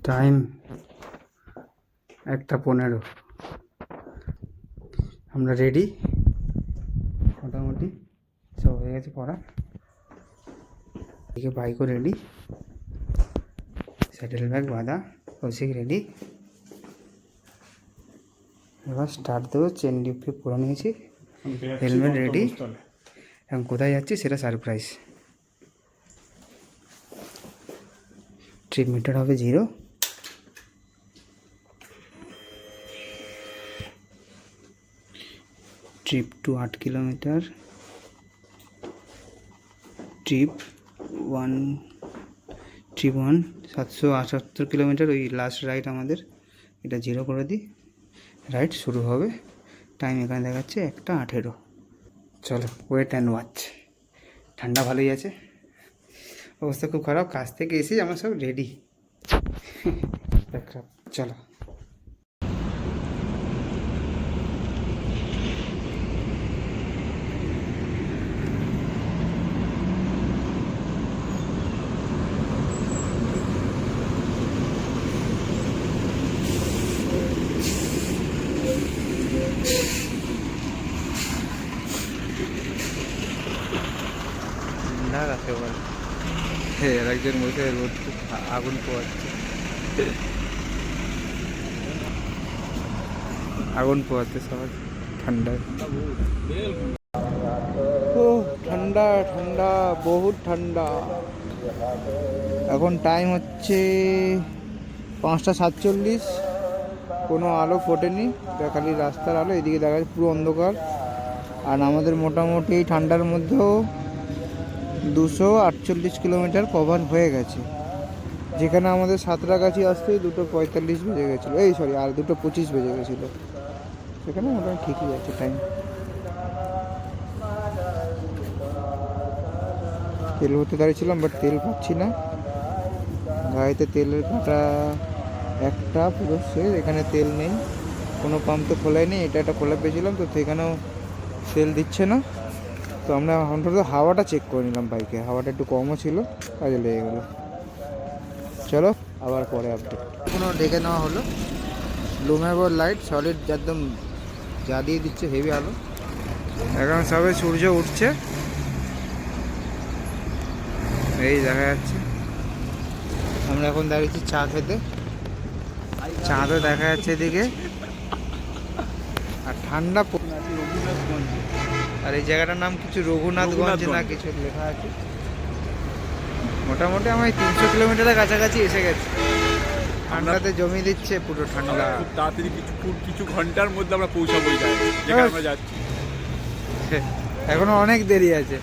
Time 1:15। আমরা ready, মোটামুটি সব হয়ে গেছে পড়া। এদিকে বাইকও রেডি, স্যাডেল ব্যাগ বাঁধা, কৌশিক রেডি। এবার স্টার্ট দেবো। চেন ডিপে পরে নিয়েছি, হেলমেট রেডি। এখন কোথায় যাচ্ছি সেটা সারপ্রাইজ। ট্রিপ মিটার হবে 0। Trip two 8 kilometre, trip 1 778 kilometre. ওই লাস্ট রাইড আমাদের, এটা 0 করে দিই। রাইড শুরু হবে। টাইম এখানে দেখাচ্ছে 1:18। চলো, ওয়েট অ্যান্ড ওয়াচ। ঠান্ডা ভালোই আছে, অবস্থা খুব খারাপ। কাজ থেকে এসেই আমরা সব রেডি। চলো। ঠান্ডা কাছে বল, এর একজন বসে রোদ আগুন পোয়াচ্ছে, আগুন পোয়াচ্ছে সবাই ঠান্ডায়। ও ঠান্ডা ঠান্ডা, বহুত ঠান্ডা। এখন টাইম হচ্ছে 5:47। কোনো আলো ফোটেনি, খালি রাস্তার আলো। এদিকে দেখা যাচ্ছে পুরো অন্ধকার। আর আমাদের মোটামুটি ঠান্ডার মধ্যেও 248 কিলোমিটার কভার হয়ে গেছে। যেখানে আমাদের সাঁতরাগাছি আসতে 2:45 বেজে গেছিলো, আর 2:25 বেজে গেছিলো। সেখানে মোটামুটি ঠিকই আছে টাইম। তেল ভরতে দাঁড়িয়েছিলাম, বাট তেল পাচ্ছি না। গাড়িতে তেলের কাটা একটা পুরো শেষ। এখানে তেল নেই, কোনো পাম্প তো খোলাই নেই। এটা একটা খোলা পেয়েছিলাম, তো সেখানেও তেল দিচ্ছে না। তো আমরা অন্তত হাওয়াটা চেক করে নিলাম বাইকে, হাওয়াটা একটু কমও ছিল, কাজে লেগে গেলো। চলো আবার পরে আপডেট। কোনো ডেকে নেওয়া হলো। লুমেবর লাইট সলিড একদম যা দিয়ে দিচ্ছে, হেভি আলো। এখন সবে সূর্য উঠছে, এই দেখা যাচ্ছে। আমরা এখন দাঁড়িয়েছি চা খেতে, চাঁদও দেখা যাচ্ছে এদিকে। আর ঠান্ডা, আর এই জায়গাটার নাম কিছু রঘুনাথগঞ্জ না কিছু লেখা আছে। মোটামুটি আমি 300 কিলোমিটারের কাছাকাছি এসে গেছি। ঠান্ডাতে জমি দিচ্ছে পুরো ঠান্ডা। খুব তাড়াতাড়ি কিছু ঘন্টার মধ্যে আমরা পৌঁছাবো যেখানে আমরা যাচ্ছি। এখনো অনেক দেরি আছে।